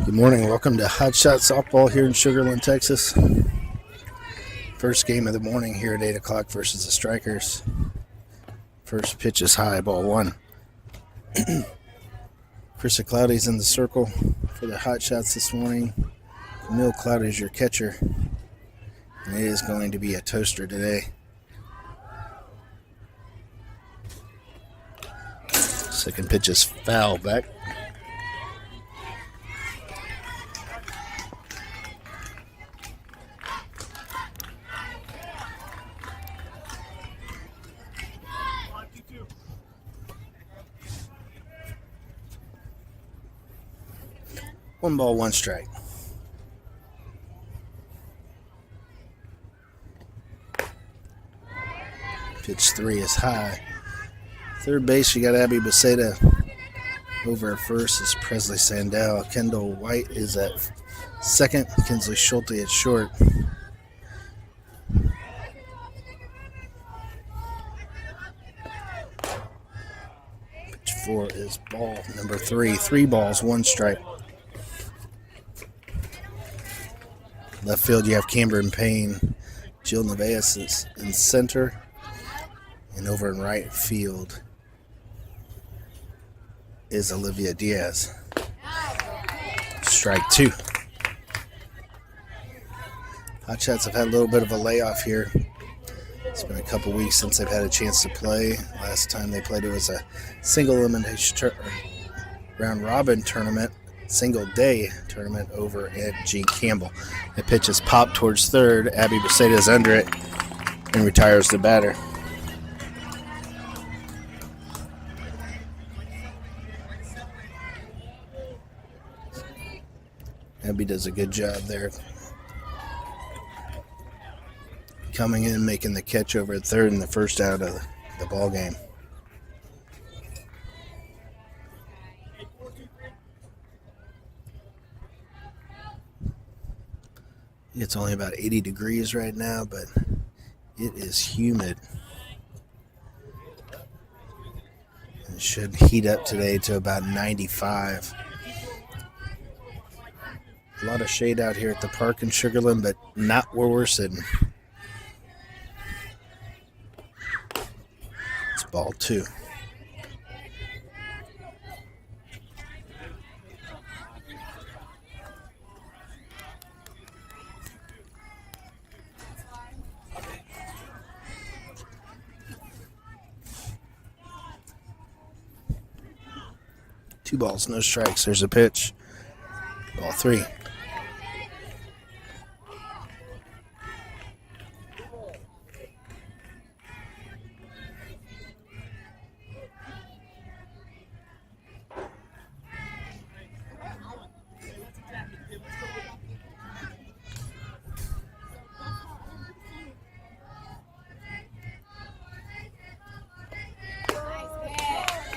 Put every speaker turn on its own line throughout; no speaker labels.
Good morning. Welcome to Hotshot Softball here in Sugar Land, Texas. First game of the morning here at 8 o'clock versus the Strykers. First pitch is high, ball one. Chris Cloudy's in the circle for the Hotshots this morning. Camille Cloudy's your catcher. And it is going to be a toaster today. Second pitch is foul back. One ball, one strike. Pitch three is high. Third base, you got Abby Beceda. Over at first is Presley Sandell. Kendall White is at second. Kinsley Schulte at short. Pitch four is ball number three. 3 balls, 1 strike. Left field, you have Cameron Payne. Jill Nevaez is in center. And over in right field is Olivia Diaz. Strike 2. Hotshots have had a little bit of a layoff here. It's been a couple weeks since they've had a chance to play. Last time they played, it was a single elimination round robin tournament. Single day tournament over at Gene Campbell. The pitch is popped towards third. Abby Beceda is under it and retires the batter. Abby does a good job there. Coming in, making the catch over at third in the first out of the ball game. It's only about 80 degrees right now, but it is humid. It should heat up today to about 95. A lot of shade out here at the park in Sugar Land, but not where we're sitting. It's ball 2. Two balls, no strikes. There's a pitch. Ball 3.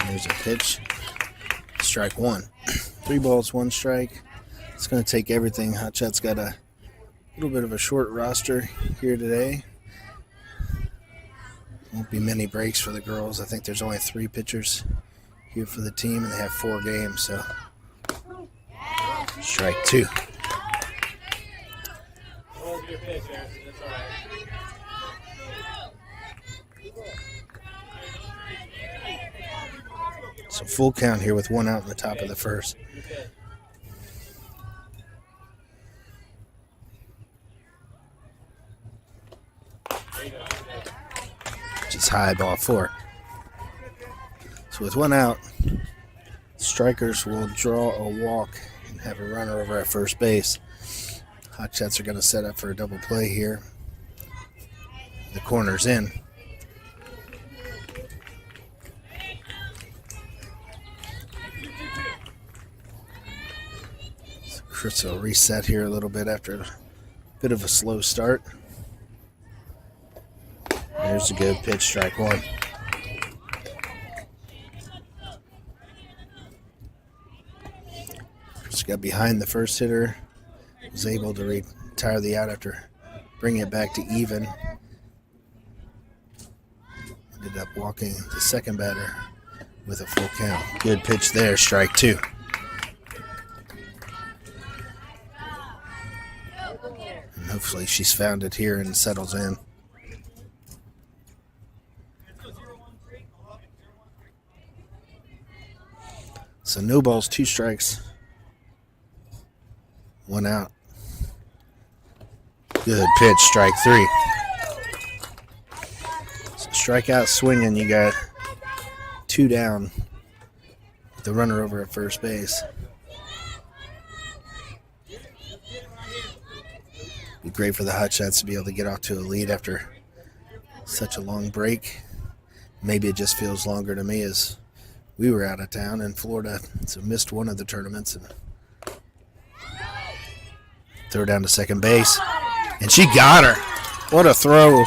There's a pitch. Strike 1. 3 balls, 1 strike. It's going to take everything. Hotshot's got a little bit of a short roster here today. Won't be many breaks for the girls. I think there's only 3 pitchers here for the team, and they have 4 games. So, strike 2. So full count here with 1 out in the top of the first. Just high, ball 4. So with 1 out, Strykers will draw a walk and have a runner over at first base. Hotshots are going to set up for a double play here. The corner's in. Chris will reset here a little bit after a bit of a slow start. There's a good pitch, strike 1. Chris got behind the first hitter, was able to retire the out after bringing it back to even. Ended up walking the second batter with a full count. Good pitch there, strike 2. hopefully she's found it here and settles in. So no balls, 2 strikes. 1 out. Good pitch, strike 3. So strikeout swinging, you got 2 down. The runner over at first base. Be great for the Hotshots to be able to get off to a lead after such a long break. Maybe it just feels longer to me as we were out of town in Florida, so missed one of the tournaments. And throw down to second base, and she got her. What a throw.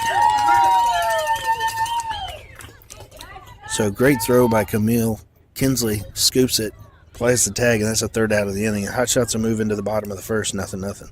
So great throw by Camille. Kinsley scoops it, plays the tag, and that's the 3rd out of the inning. Hotshots are moving to the bottom of the 1st, 0-0.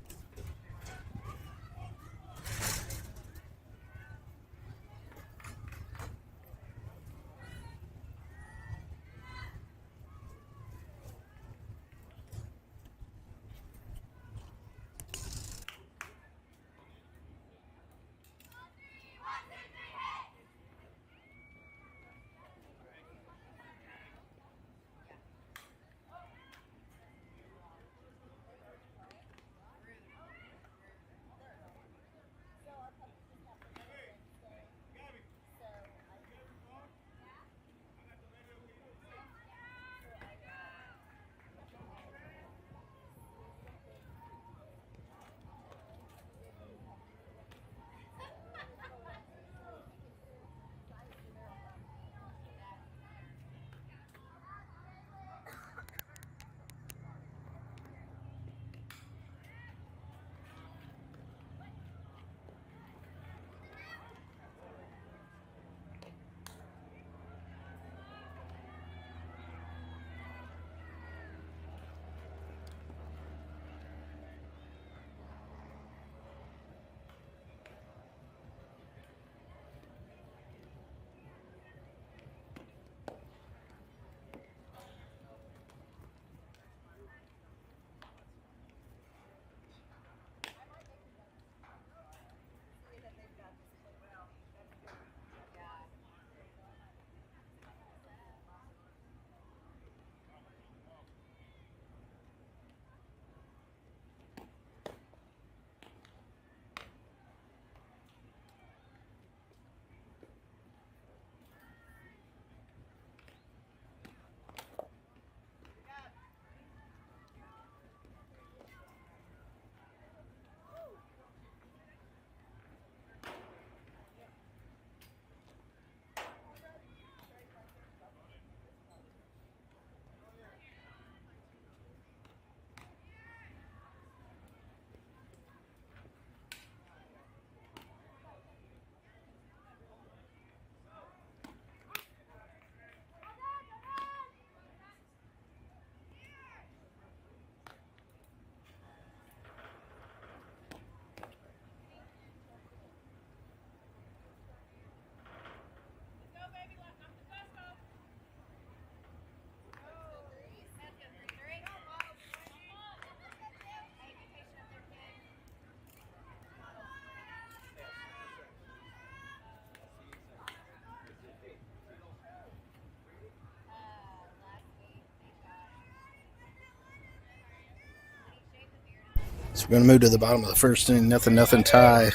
So we're going to move to the bottom of the 1st inning, 0-0 tie.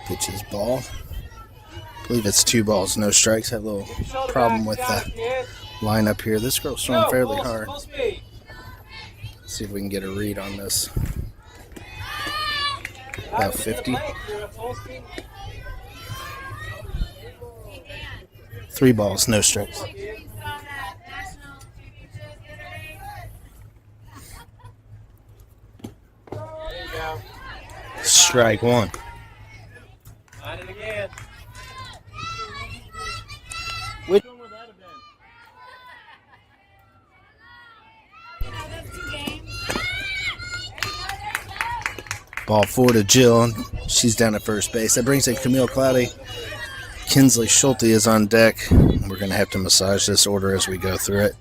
Pitches ball. I believe it's 2 balls, no strikes. Have a little problem with the lineup here. This girl's throwing fairly hard. Let's see if we can get a read on this. About 50. 3 balls, no strikes. strike one.
Line it again.
Which ball four to Jill. She's down at first base. That brings in Camille Cloudy. Kinsley Schulte is on deck. We're going to have to massage this order as we go through it.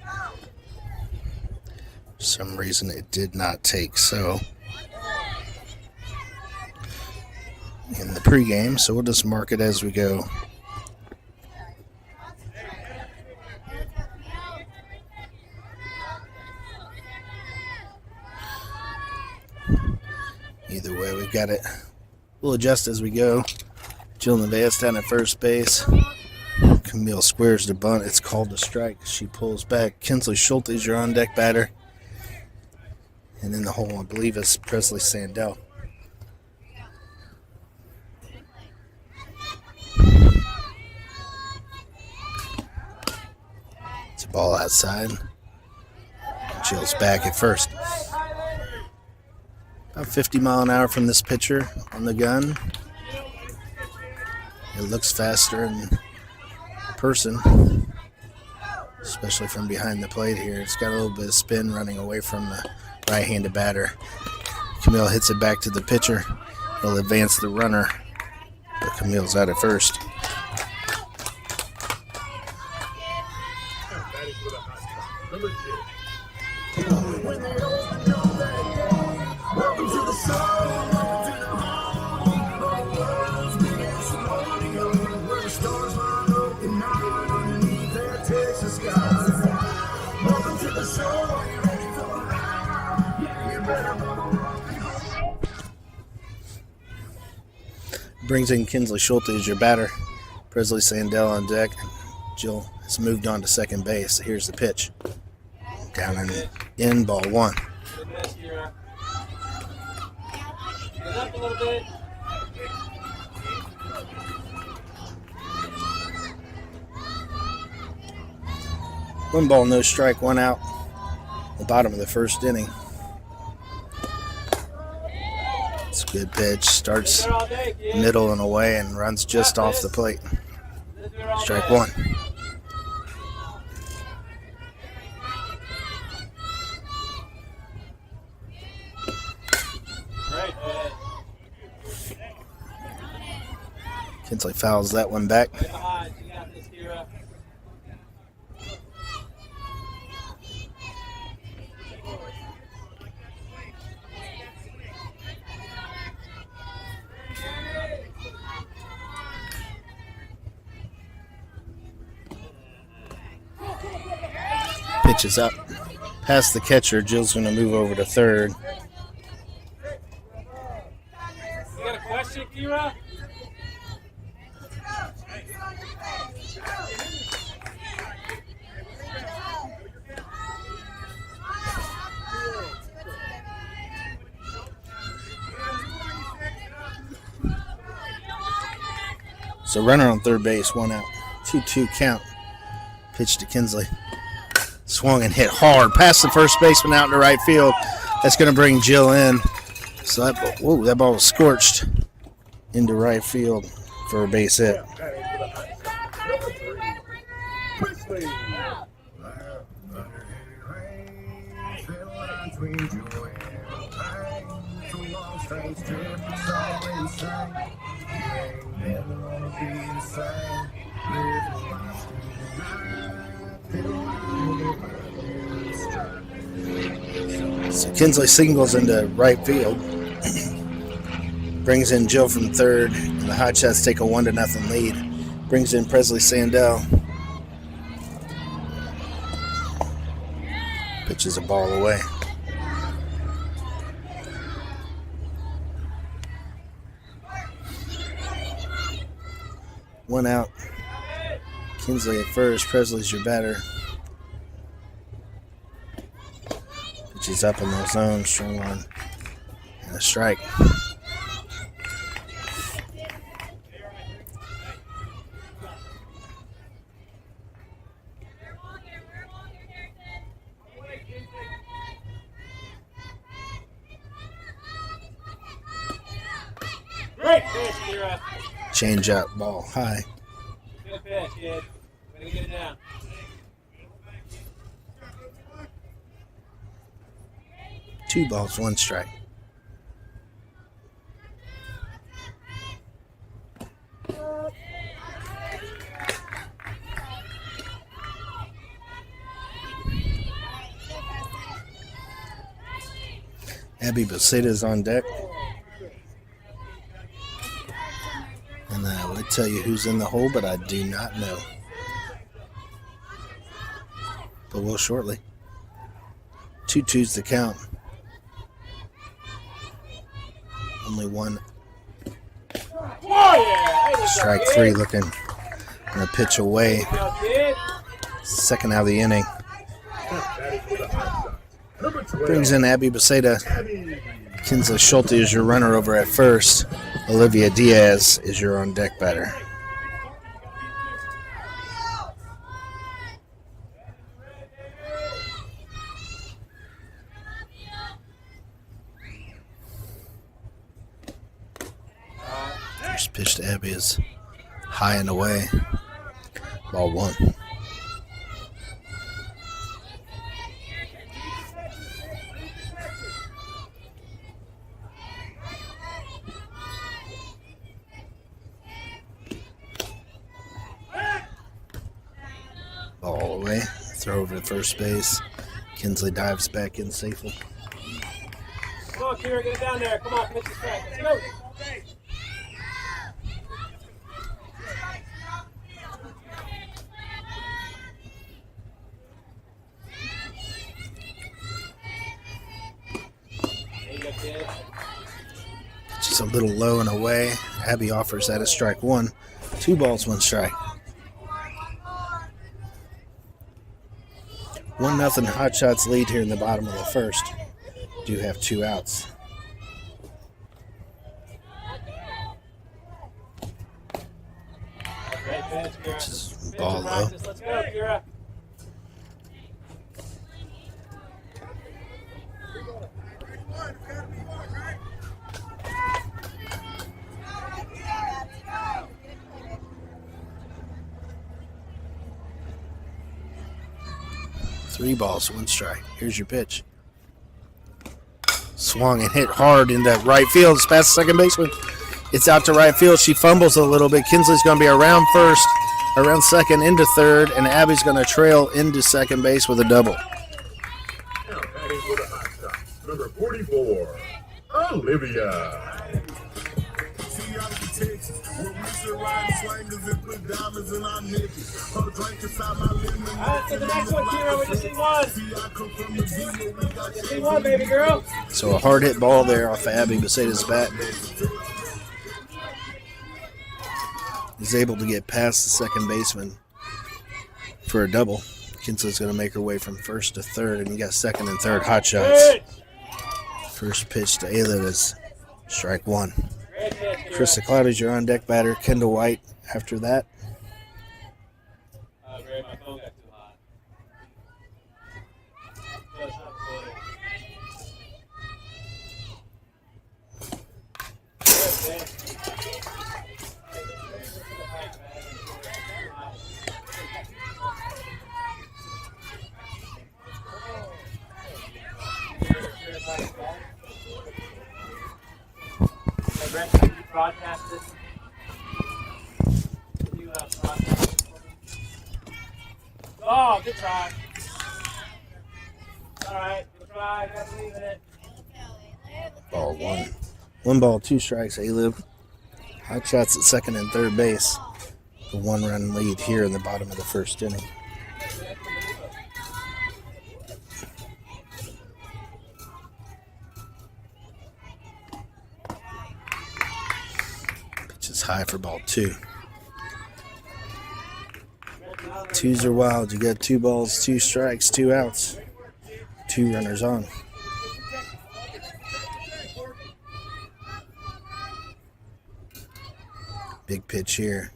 For some reason it did not take so in the pregame, so we'll just mark it as we go. Either way, we've got it. We'll adjust as we go. Jill Nevaez down at first base. Camille squares the bunt. It's called a strike. She pulls back. Kinsley Schulte is your on-deck batter. And in the hole, I believe, is Presley Sandell. It's a ball outside. Jill's back at first. About 50 mile an hour from this pitcher on the gun. It looks faster in person, especially from behind the plate here. It's got a little bit of spin running away from the right-handed batter. Camille hits it back to the pitcher. He'll advance the runner, but Camille's out at first. Brings in Kinsley Schulte as your batter. Presley Sandell on deck. Jill has moved on to second base. Here's the pitch. Down and in, ball one. One ball, no strike, one out. The bottom of the first inning. It's a good pitch. Starts middle and away and runs just off the plate. Strike one. Kinsley fouls that one back. Pitch is up past the catcher. Jill's going to move over to third.
You got a question, Kira?
So runner on third base, one out. 2-2 count. Pitch to Kinsley. Swung and hit hard past the first baseman out into right field. That's going to bring Jill in. So that ball was scorched into right field for a base hit. So Kinsley singles into right field. Brings in Jill from third, and the Hotshots take a 1-0 lead. Brings in Presley Sandell. Pitches a ball away. One out. Kinsley at first. Presley's your batter. Pitches up in the zone, strong one, and a strike.
Great pitch, Kira.
Change up, ball high.
Good pitch, kid. Way to get it down.
Two balls, one strike. Abby Becerra's on deck. And I would tell you who's in the hole, but I do not know. But we'll shortly. 2-2's the count. Only one.
Oh, yeah.
Strike three looking. Gonna pitch away. Second out of the inning. Brings in Abby Becerra. Kinsley Schulte is your runner over at first. Olivia Diaz is your on deck batter. First pitch to Abby is high and away. Ball one. Ball away. Throw over to first base. Kinsley dives back in safely.
Come on, Kira, get it down there. Come on, pitch the strike. Let's go.
2 Just a little low and away. Abby offers that as strike one. 2 balls, 1 strike. 1-0 Hotshots lead here in the bottom of the first. Do have 2 outs. Which is ball low.
Let's go, Kira.
Three balls, 1 strike. Here's your pitch. Swung and hit hard in that right field. It's past the second baseman. It's out to right field. She fumbles a little bit. Kinsley's going to be around first, around second, into third, and Abby's going to trail into second base with a double.
Now batting for the hot shot, number 44, Olivia.
Get the next one, Kira. We just need one. Just need one, baby girl.
So a hard hit ball there off of Abby Becerra's bat. Is able to get past the second baseman for a double. Kinsley's going to make her way from first to third, and you got second and third hot shots. First pitch to Ayla is strike one. Krista Cloud is your on deck batter. Kendall White after that.
My phone got too hot. Brett, can you broadcast this? Can you broadcast this for me? Oh, good try. All right, good try. Got to leave it.
Ball one. 1 ball, 2 strikes, A-Lib. Hot shots at second and third base. The 1-run lead here in the bottom of the first inning. Pitch is high for ball 2. 2s are wild. You got 2 balls, 2 strikes, 2 outs. 2 runners on. Big pitch here.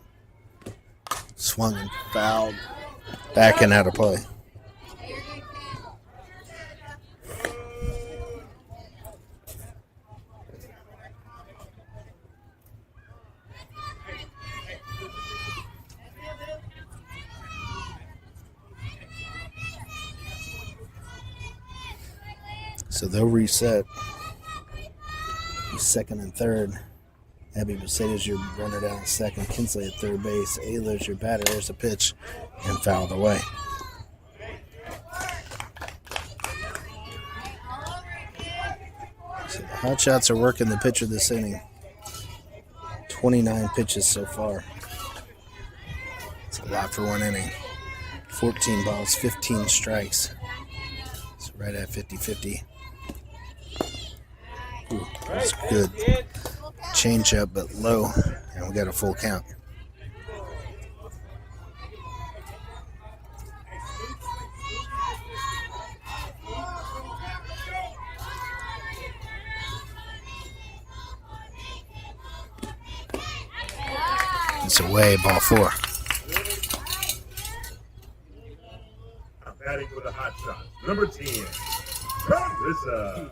Swung and fouled. Back and out of play. So they'll reset. Second and third. Abby Mercedes, your runner down at second. Kinsley at third base. Ayla's your batter. There's a pitch and fouled away. So the Hotshots are working the pitcher this inning. 29 pitches so far. It's a lot for one inning. 14 balls, 15 strikes. So right at 50-50. Ooh, that's good. Change up, but low. And we got a full count. It's away, ball 4.
Batting for the Hotshots, number 10, Carissa.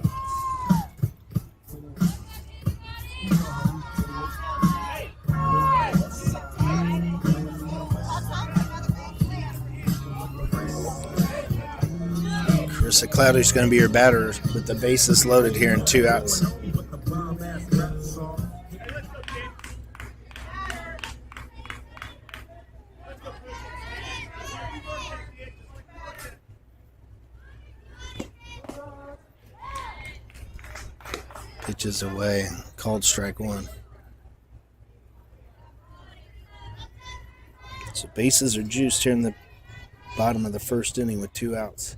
Carissa Cloudy's going to be your batter with the bases loaded here and 2 outs. Pitches away, called strike 1. So bases are juiced here in the bottom of the first inning with 2 outs.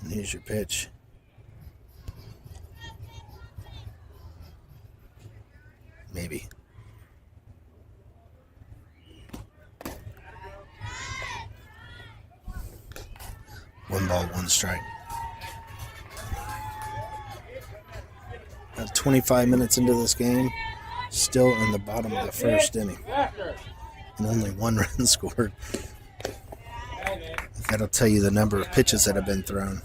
And here's your pitch. Maybe. One ball, 1 strike. About 25 minutes into this game, still in the bottom of the first inning. And only 1 run scored. That'll tell you the number of pitches that have been thrown.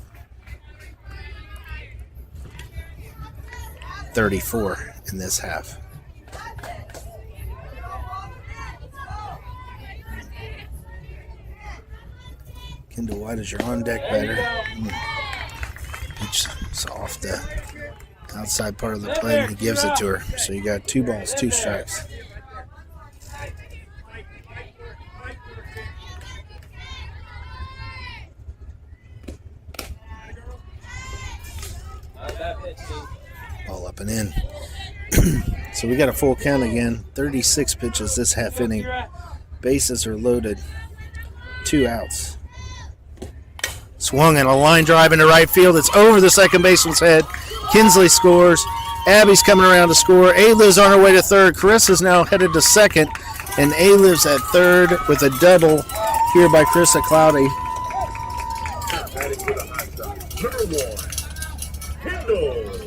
34 in this half. Kendall White is your on-deck batter. Pitch is off the outside part of the plate, and he gives it to her. So you got 2 balls, 2 strikes. Ball up and in. So we got a full count again. 36 pitches this half inning. Bases are loaded. 2 outs. Swung and a line drive into right field. It's over the second baseman's head. Kinsley scores. Abby's coming around to score. A-Liv's on her way to third. Carissa's now headed to second. And A-Liv's at third with a double here by Carissa Cloudy.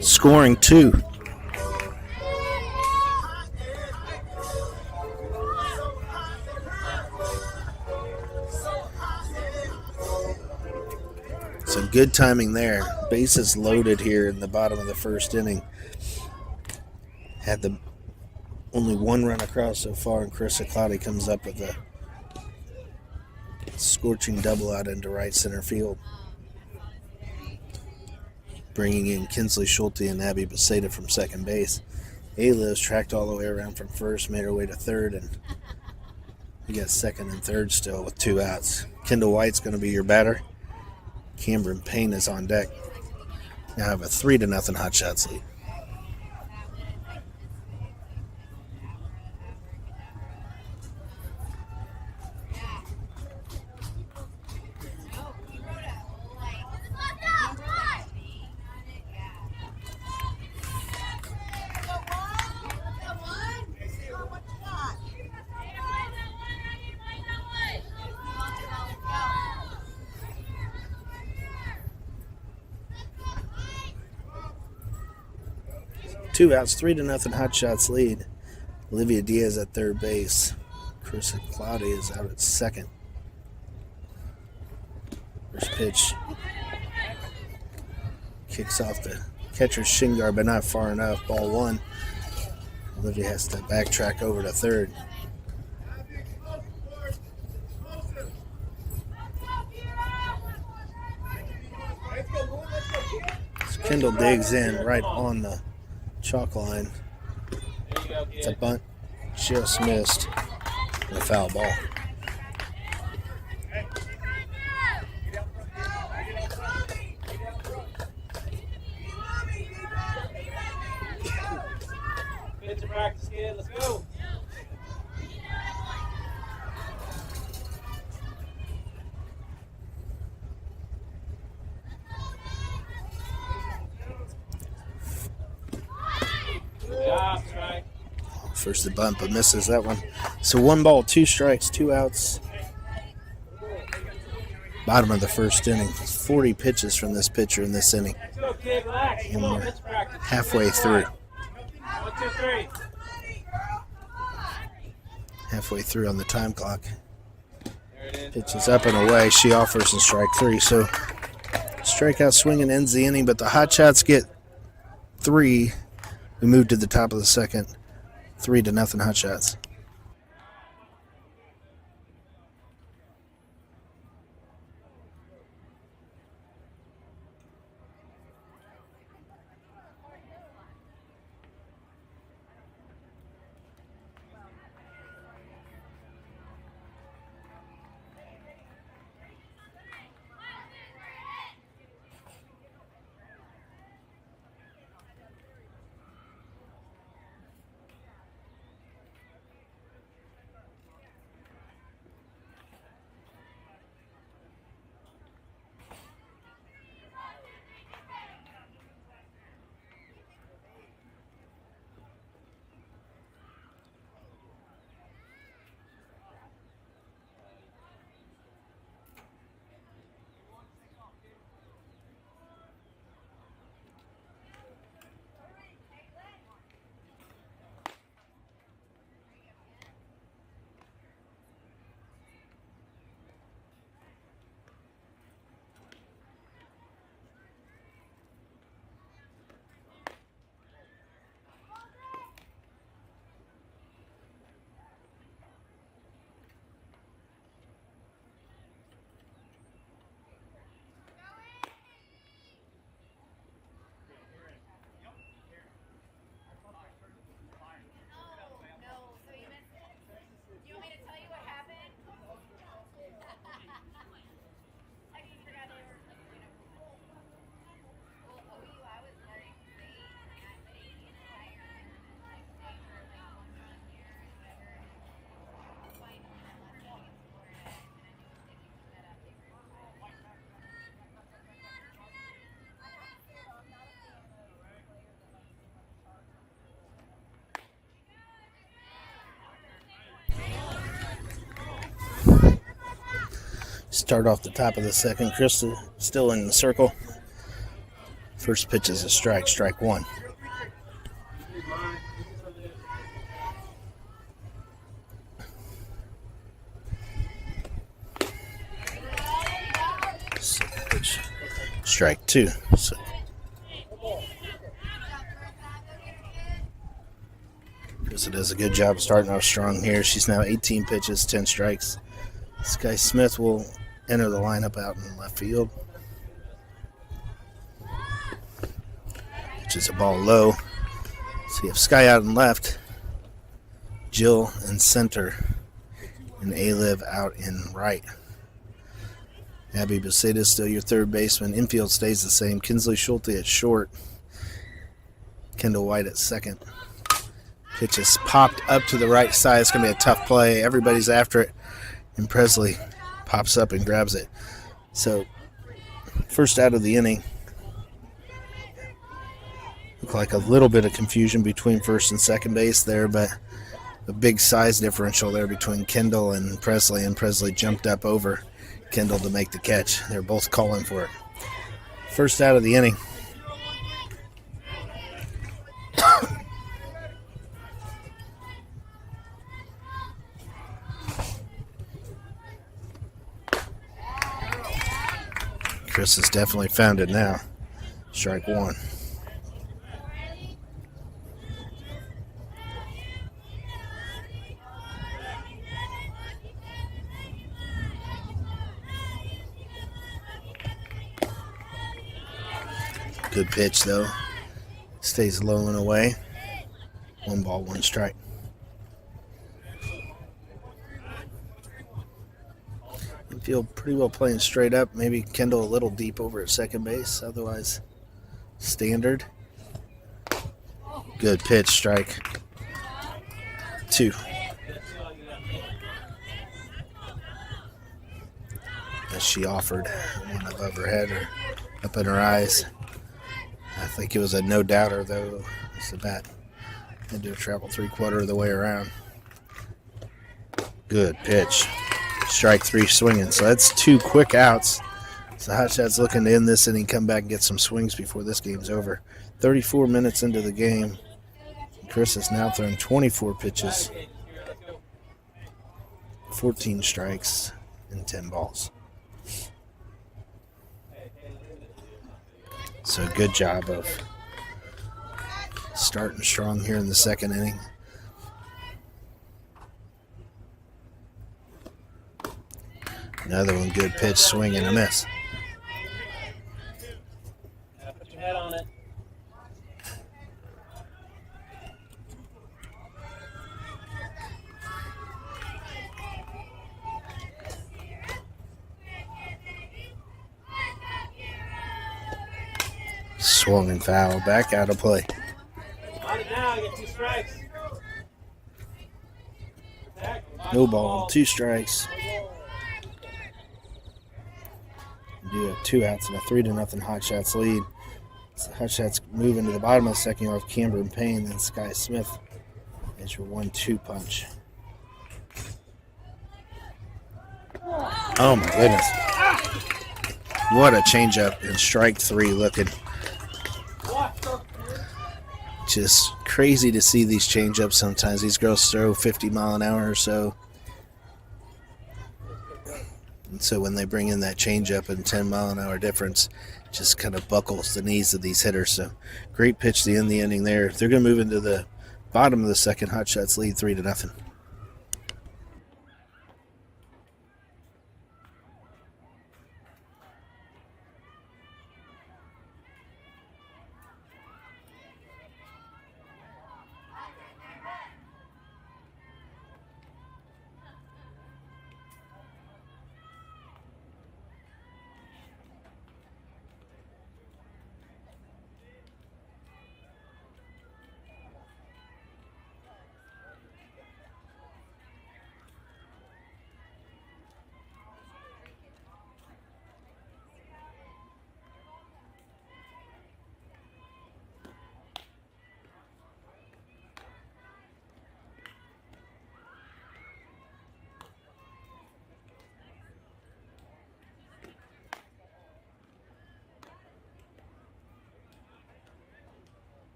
Scoring 2. So good timing there. Bases loaded here in the bottom of the first inning. Had the only 1 run across so far, and Carissa Cloudy comes up with a scorching double out into right center field. Bringing in Kinsley Schulte and Abby Beseda from second base. A-Liv's tracked all the way around from first, made her way to third, and we got second and third still with 2 outs. Kendall White's going to be your batter. Cameron Payne is on deck. Now have a 3-0 Hotshots lead. Two outs, 3-0 Hotshots lead. Olivia Diaz at third base. Carissa Cloudy is out at second. First pitch kicks off the catcher's shin guard, but not far enough. Ball 1. Olivia has to backtrack over to third.
Let's go.
Kendall digs in right on the chalk line.
There you go,
It's a
kid.
bunt, just missed, and a foul ball.
Get to practice, kid. Let's go. Good job, Strike.
First the bunt, but misses that one. So 1 ball, 2 strikes, 2 outs. Bottom of the first inning. 40 pitches from this pitcher in this inning.
Let's go, kid. Relax. Come on, pitch practice.
Halfway through.
1, 2, 3.
Halfway through on the time clock.
There it is.
Pitches up and away. She offers in strike 3. So strikeout swinging ends the inning, but the Hotshots get 3. We move to the top of the second. 3-0 Hotshots. Start off the top of the second. Crystal still in the circle. First pitch is a strike, strike 1. Second pitch, strike 2. So Crystal does a good job starting off strong here. She's now 18 pitches, 10 strikes. Sky Smith will enter the lineup out in left field. Which is a ball low. So you have Sky out in left, Jill in center, and A-Liv out in right. Abby Becerra is still your third baseman. Infield stays the same. Kinsley Schulte at short. Kendall White at second. Pitch is popped up to the right side. It's going to be a tough play. Everybody's after it. And Presley pops up and grabs it. So, first out of the inning. Looked like a little bit of confusion between first and second base there, but a big size differential there between Kendall and Presley jumped up over Kendall to make the catch. They're both calling for it. First out of the inning. Chris has definitely found it now. Strike 1. Good pitch, though. Stays low and away. 1 ball, 1 strike. Infield pretty well playing straight up. Maybe Kendall a little deep over at second base. Otherwise, standard. Good pitch, strike. 2. As she offered one above her head or up in her eyes. I think it was a no-doubter, though. It's the bat. Had to travel 3/4 of the way around. Good pitch. Strike 3 swinging. So that's 2 quick outs. So Hotshots looking to end this inning, come back and get some swings before this game's over. 34 minutes into the game. Chris has now thrown 24 pitches, 14 strikes, and 10 balls. So good job of starting strong here in the second inning. Another one, good pitch, swing and a miss.
Put your head on it.
Swung and foul, back out of play.
On it now, get 2 strikes.
No ball, 2 strikes. We do have 2 outs and a 3-0 Hotshots lead. So Hotshots move into the bottom of the second. You have Cameron Payne, then Sky Smith as your 1-2 punch. Oh my goodness. What a changeup, and strike 3 looking. Just crazy to see these changeups sometimes. These girls throw 50 mile an hour or so. And so when they bring in that changeup and 10 mile an hour difference, just kind of buckles the knees of these hitters. So great pitch to end the inning there. They're going to move into the bottom of the second. Hotshots lead 3-0.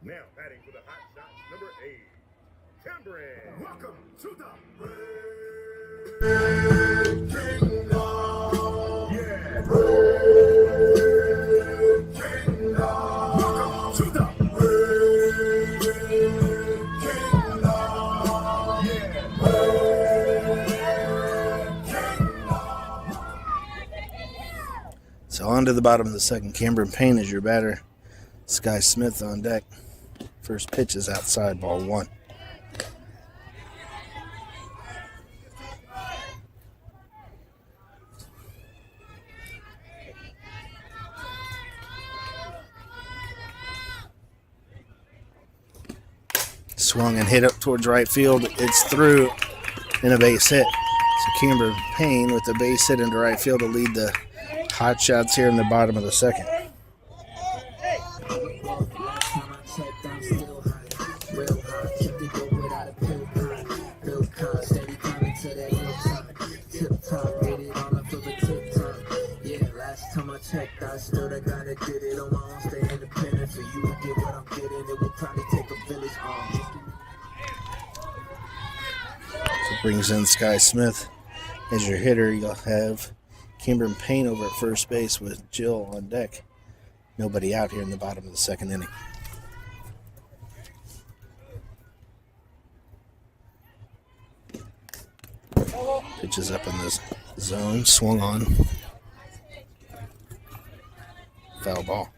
Now batting for the Hotshots, number 8, Cameron. Welcome to the Red Kingdom. Yeah. Red Kingdom. Welcome to the Red Kingdom. Yeah. Red Kingdom.
So on to the bottom of the second. Cameron Payne is your batter. Sky Smith on deck. First pitch is outside, ball 1. Swung and hit up towards right field. It's through and a base hit. So Cameron Payne with the base hit into right field to lead the Hotshots here in the bottom of the second.
protect. I still gotta get it on my own, stay independent. For you to get what I'm getting, it will probably take a village.
So it brings in Sky Smith as your hitter. You'll have Cameron Payne over at first base with Jill on deck. Nobody out here in the bottom of the second inning. Pitches up in this zone, swung on. Foul ball.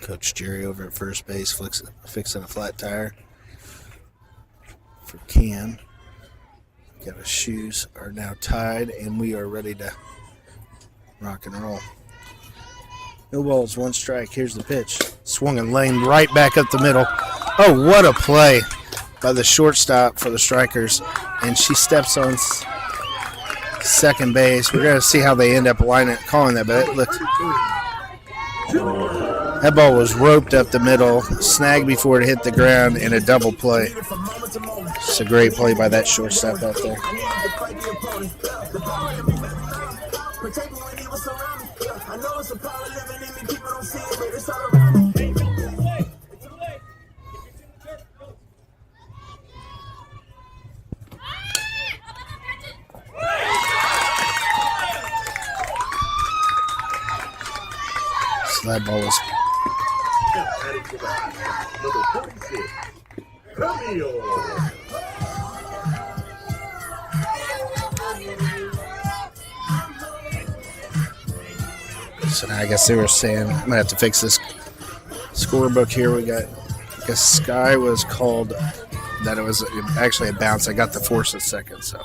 Coach Jerry over at first base fixing a flat tire for Cam. Got his shoes are now tied, and we are ready to rock and roll. No balls, one strike. Here's the pitch. Swung and lane right back up the middle. Oh, what a play by the shortstop for the Strykers. And she steps on second base. We're going to see how they end up calling that, but it looked. That ball was roped up the middle, snagged before it hit the ground, and a double play. It's a great play by that shortstop out there. So that ball was.
Number 46, Camille.
So now I guess they were saying I'm gonna have to fix this scorebook here. We got, I guess Sky was called that it was actually a bounce. I got the force at second, so.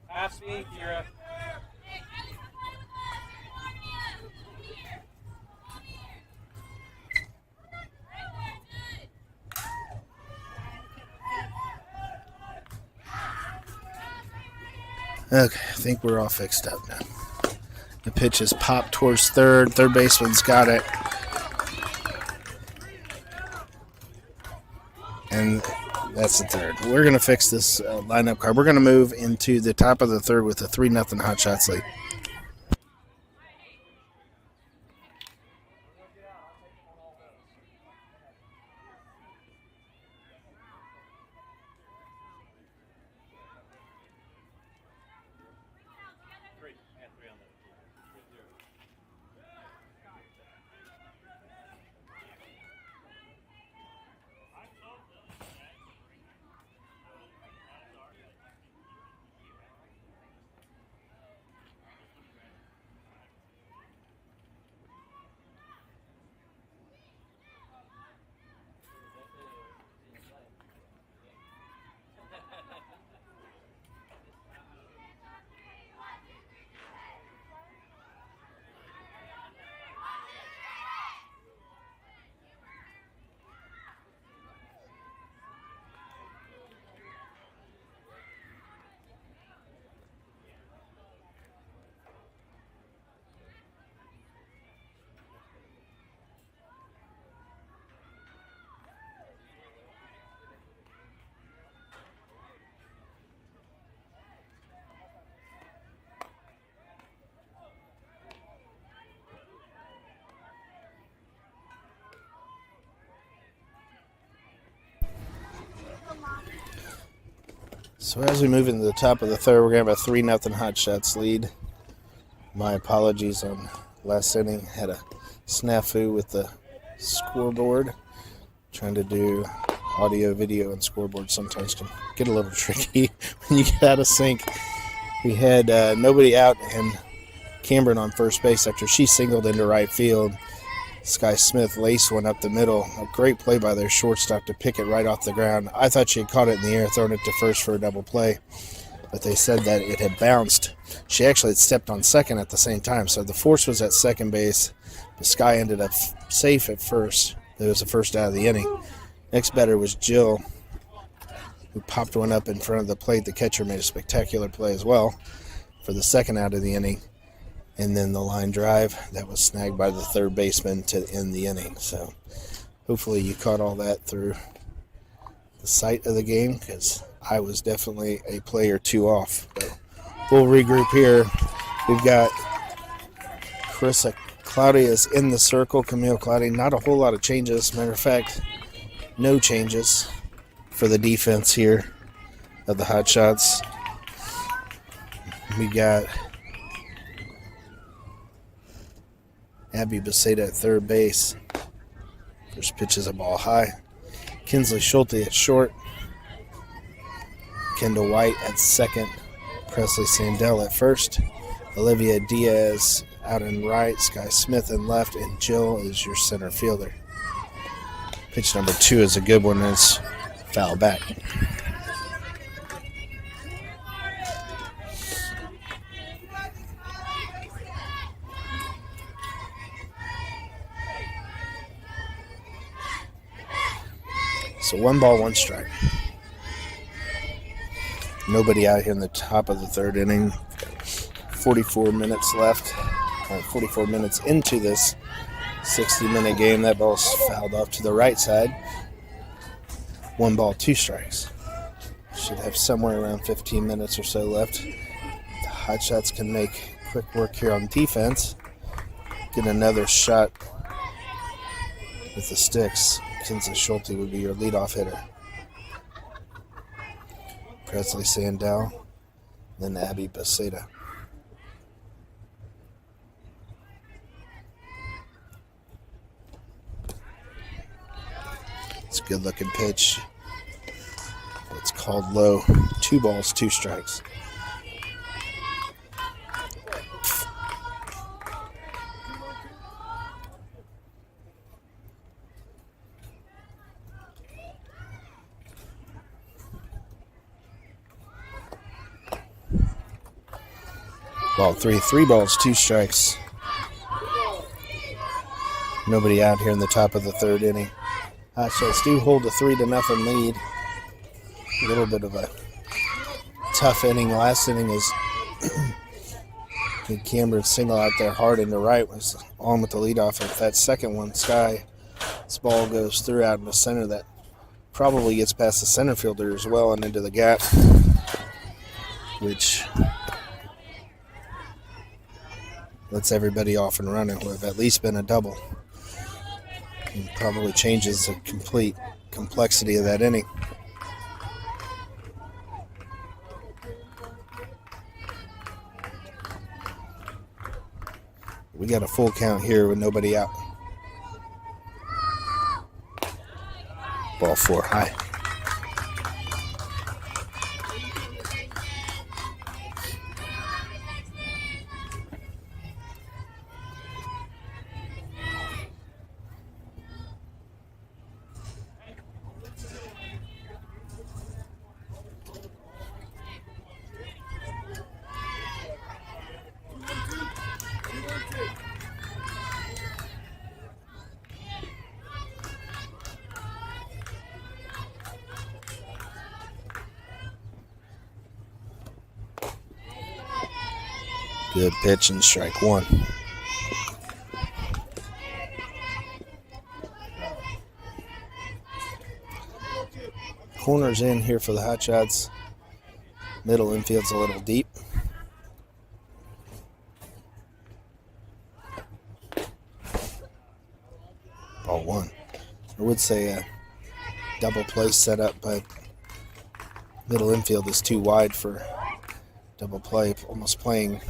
Half speed, Kira.
Okay, I think we're all fixed up now. The pitch is popped towards third. Third baseman's got it. And that's the third. We're going to fix this lineup card. We're going to move into the top of the third with a 3-0 Hotshots lead. So as we move into the top of the third, we're going to have a 3-0 Hotshots lead. My apologies on last inning. Had a snafu with the scoreboard. Trying to do audio, video, and scoreboard sometimes can get a little tricky when you get out of sync. We had nobody out and Cameron on first base after she singled into right field. Sky Smith laced one up the middle. A great play by their shortstop to pick it right off the ground. I thought she had caught it in the air, thrown it to first for a double play, but they said that it had bounced. She actually had stepped on second at the same time, so the force was at second base. The Sky ended up safe at first. It was the first out of the inning. Next batter was Jill, who popped one up in front of the plate. The catcher made a spectacular play as well. for the second out of the inning. And then the line drive that was snagged by the third baseman to end the inning. So hopefully you caught all that through the sight of the game, because I was definitely a play or two off. But we'll regroup here. We've got Carissa Cloudy is in the circle. Camille Cloudy, not a whole lot of changes. Matter of fact, no changes for the defense here of the Hotshots. We got Abby Beseda at third base. First pitch is a ball high. Kinsley Schulte at short. Kendall White at second. Presley Sandell at first. Olivia Diaz out in right. Sky Smith in left. And Jill is your center fielder. Pitch number 2 is a good one. It's foul back. So 1 ball, 1 strike. Nobody out here in the top of the third inning. 44 minutes left. 44 minutes into this 60-minute game. That ball's fouled off to the right side. 1 ball, 2 strikes. Should have somewhere around 15 minutes or so left. The Hotshots can make quick work here on defense. Get another shot with the sticks. Kinsley Schulte would be your leadoff hitter. Presley Sandell, then Abby Beseda. It's a good looking pitch. It's called low. 2 balls, 2 strikes. Ball 3, 3 balls, 2 strikes. Nobody out here in the top of the third inning. Hotshots do hold a 3-0 lead. A little bit of a tough inning. Last inning is Cameron single out there hard into right was on with the leadoff. If that second one, Sky, this ball goes through out in the center, that probably gets past the center fielder as well and into the gap, which lets everybody off and running who have at least been a double. And probably changes the complete complexity of that inning. We got a full count here with nobody out. Ball 4 high. Good pitch and strike 1. Corners in here for the Hotshots. Middle infield's a little deep. Ball 1. I would say a double play setup, but middle infield is too wide for double play. Almost playing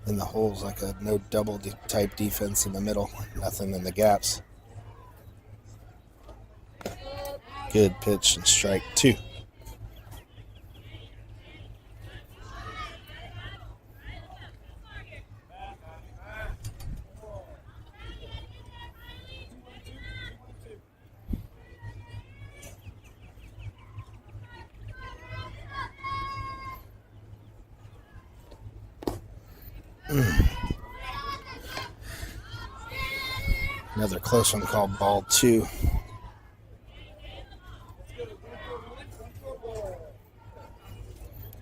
in the holes like a no double type defense in the middle. Nothing in the gaps. Good pitch and strike 2. Another close one called ball 2.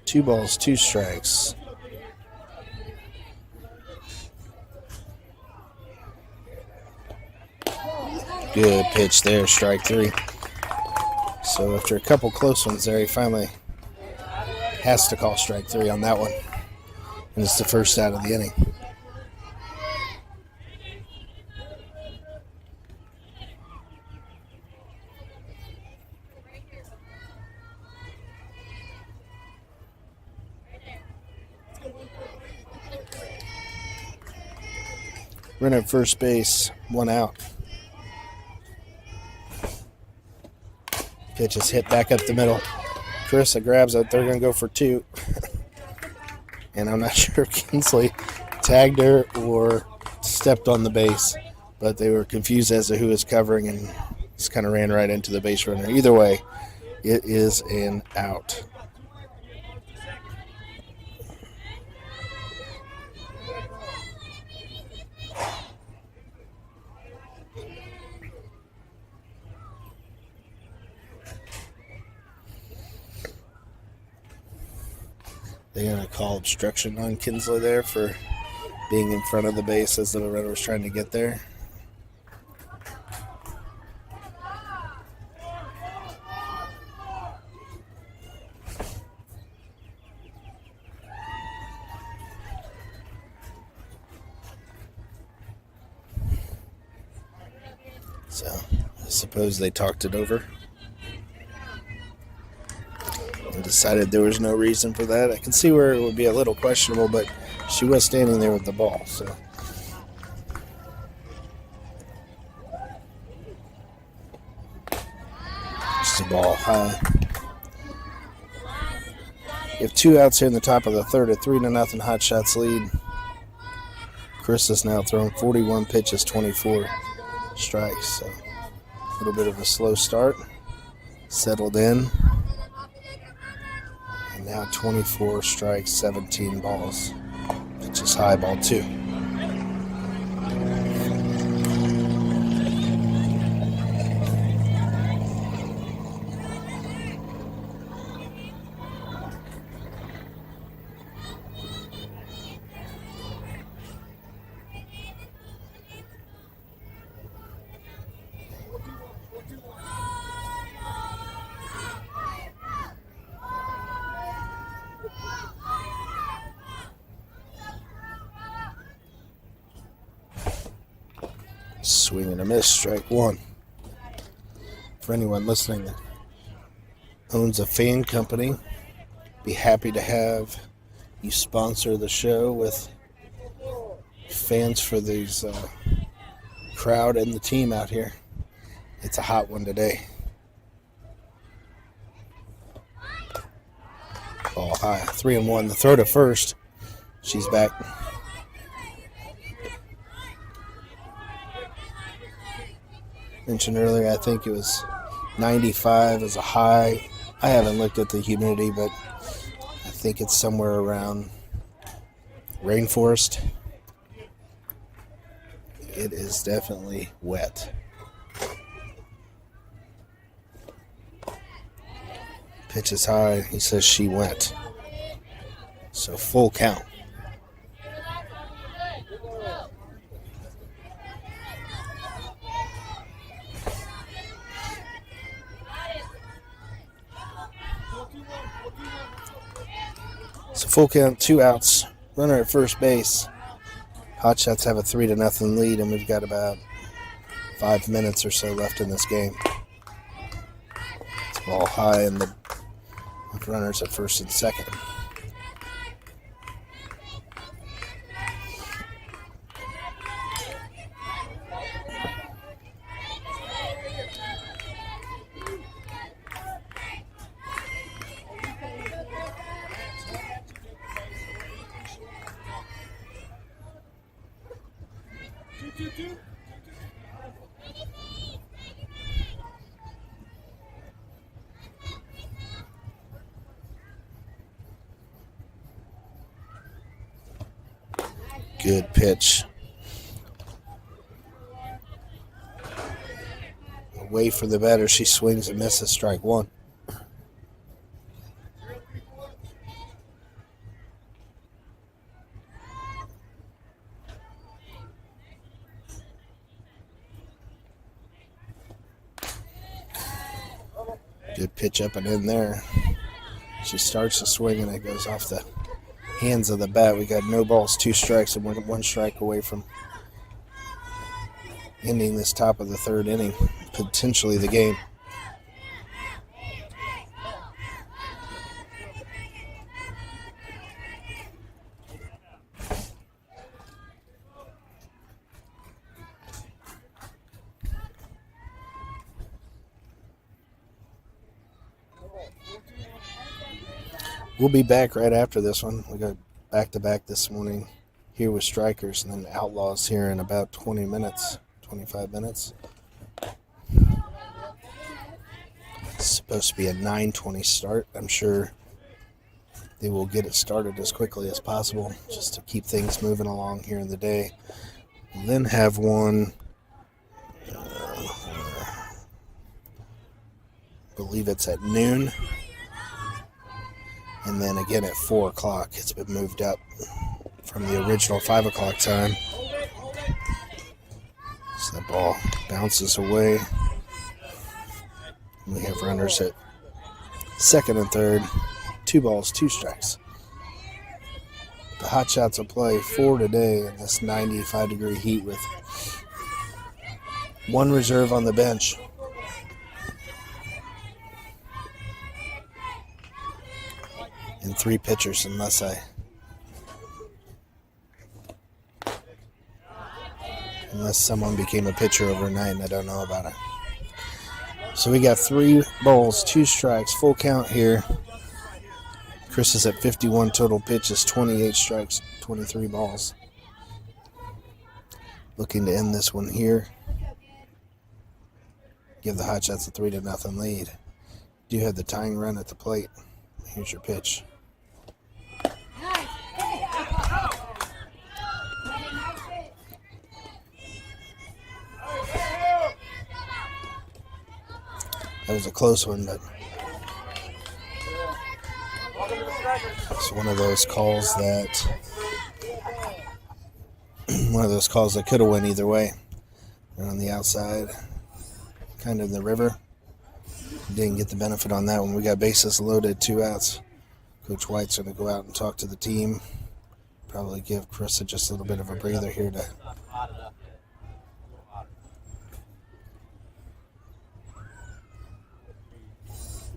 Two balls, 2 strikes. Good pitch there, strike 3. So after a couple close ones there, he finally has to call strike 3 on that one. And it's the first out of the inning. Runner at first base, 1 out. Pitch is hit back up the middle. Carissa grabs it. They're going to go for 2. And I'm not sure if Kinsley tagged her or stepped on the base, but they were confused as to who was covering and just kind of ran right into the base runner. Either way, it is an out. They're going to call obstruction on Kinsley there for being in front of the base as the runner was trying to get there. So I suppose they talked it over and decided there was no reason for that. I can see where it would be a little questionable, but she was standing there with the ball, so. Just a ball high. You have 2 outs here in the top of the third, a 3-0 Hotshots lead. Chris has now thrown 41 pitches, 24 strikes, so a little bit of a slow start. Settled in. And now 24 strikes, 17 balls. Pitch is high, ball 2. Swing and a miss, strike 1. For anyone listening that owns a fan company, be happy to have you sponsor the show with fans for these crowd and the team out here. It's a hot one today. Ball high, 3-1. The throw to first. She's back. Mentioned earlier, I think it was 95 as a high. I haven't looked at the humidity, but I think it's somewhere around rainforest. It is definitely wet. Pitch is high. He says she went. So full count. So full count, 2 outs. Runner at first base. Hotshots have a 3-0 lead, and we've got about 5 minutes or so left in this game. It's ball high, and the runners at first and second. Good pitch. Away for the batter. She swings and misses, strike 1. Good pitch up and in there. She starts to swing and it goes off the hands of the bat. We got no balls, 2 strikes, and we're 1 strike away from ending this top of the 3rd inning, potentially the game. We'll be back right after this one. We got back-to-back this morning here with Strykers and then Outlaws here in about 20 minutes, 25 minutes. It's supposed to be a 9:20 start. I'm sure they will get it started as quickly as possible just to keep things moving along here in the day. We'll then have one, I believe it's at noon. And then again at 4 o'clock. It's been moved up from the original 5 o'clock time. So the ball bounces away. We have runners at 2nd and 3rd. 2 balls, 2 strikes. The Hotshots will play 4 today in this 95-degree heat with 1 reserve on the bench. And 3 pitchers unless someone became a pitcher overnight and I don't know about it. So we got 3 balls, 2 strikes, full count here. Chris is at 51 total pitches, 28 strikes, 23 balls. Looking to end this one here. Give the Hotshots a 3-0 lead. Do have the tying run at the plate. Here's your pitch. That was a close one, but it's one of those calls that could have went either way. They're on the outside, kind of in the river. Didn't get the benefit on that one. We got bases loaded, 2 outs. Coach White's going to go out and talk to the team. Probably give Carissa just a little bit of a breather here to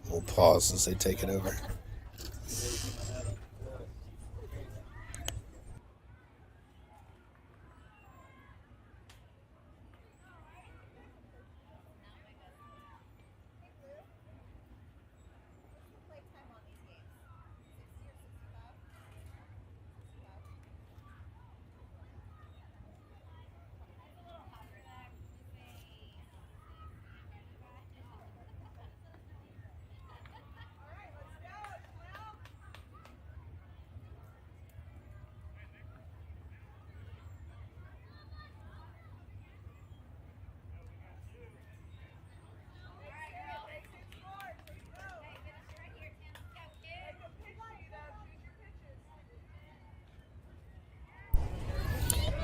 we'll pause as they take it over.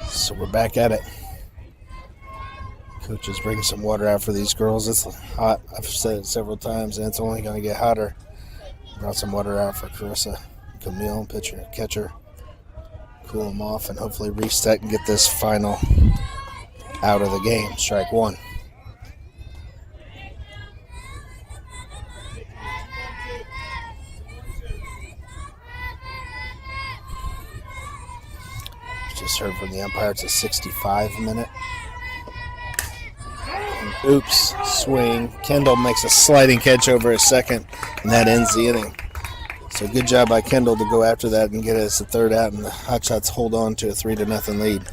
So we're back at it. Coaches bring some water out for these girls. It's hot. I've said it several times, and it's only going to get hotter. Brought some water out for Carissa, Camille, pitcher, catcher. Cool them off and hopefully reset and get this final out of the game. Strike 1. Just heard from the umpire it's a 65 minute. And oops, swing. Kendall makes a sliding catch over a second, and that ends the inning. So good job by Kendall to go after that and get us the 3rd out, and the Hotshots hold on to a 3-0 lead.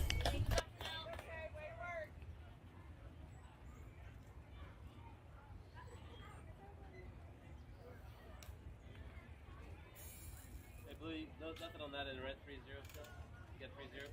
Hey, Blue, nothing on that in red 3-0 stuff? You got 3-0?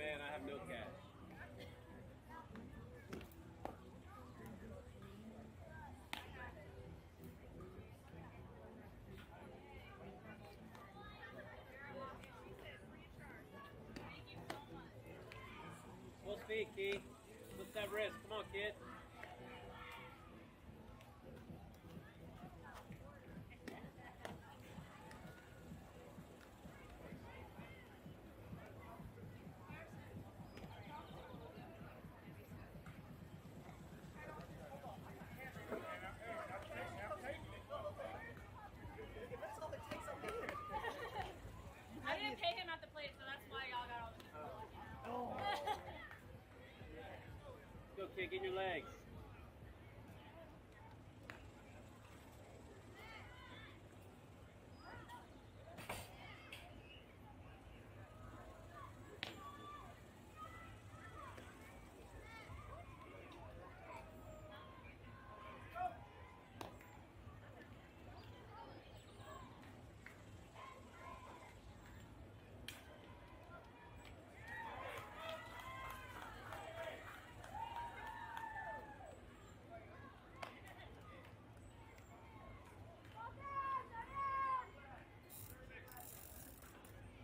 man. I have no cat. Full speed, Key. Flip that wrist. Come on, kid.
I didn't pay him at the plate, so that's why y'all got all the
Go, kid. Get your legs.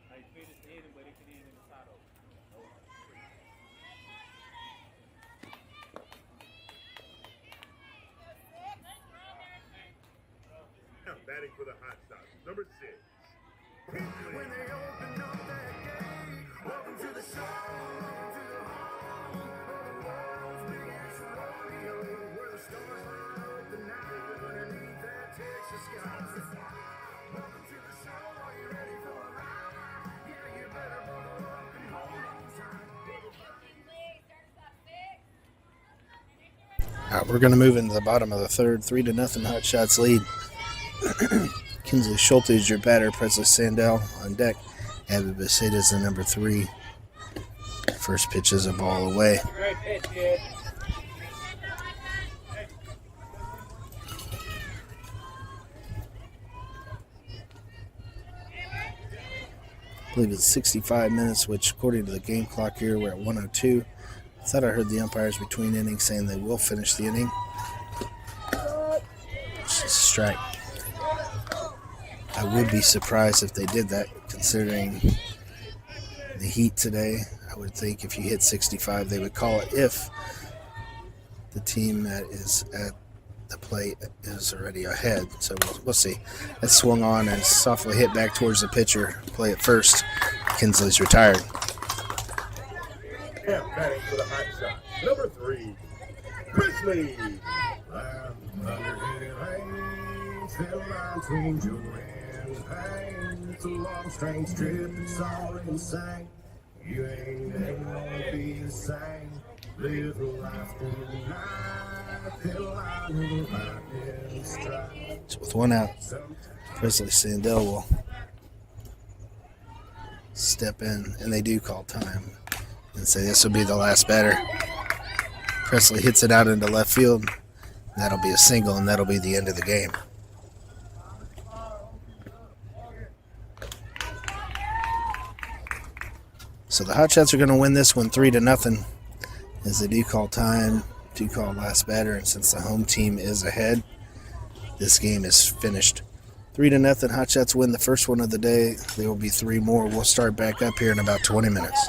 Like, feed it to him, but it can eat in the saddle.
Now batting for the Hotshots, number 6.
When they open up that gate, welcome to the show, welcome to the home of the world's biggest rodeo, where the stars light up the night underneath that Texas sky. Welcome to the show, are you ready for a ride? Yeah, you better buckle up and hold on tight.
All right, we're going to move into the bottom of the third. 3-0 Hotshots lead. Kinsley Schulte is your batter. Presley Sandell on deck. Abby Becerra is the number 3. First pitch is a ball away.
Great pitch, kid.
I believe it's 65 minutes, which according to the game clock here, we're at 102. I thought I heard the umpires between innings saying they will finish the inning. It's just a strike. I would be surprised if they did that, considering the heat today. I would think if you hit 65, they would call it if the team that is at the plate is already ahead. So we'll see. That swung on and softly hit back towards the pitcher. Play it first. Kinsley's retired.
Now batting for the Hotshots, number 3. Presley.
Fell down between Joanne's pain. It's a long, strange trip, it's all insane. You ain't never gonna be the same. Live a life tonight, feel like a lightning strike.
So with one out, Presley Sandell will step in, and they do call time and say this will be the last batter. Presley hits it out into left field. That'll be a single, and that'll be the end of the game. So the Hotshots are going to win this one 3-0, as they do call time, do call last batter, and since the home team is ahead, this game is finished. 3-0, Hotshots win the first one of the day. There will be 3 more. We'll start back up here in about 20 minutes.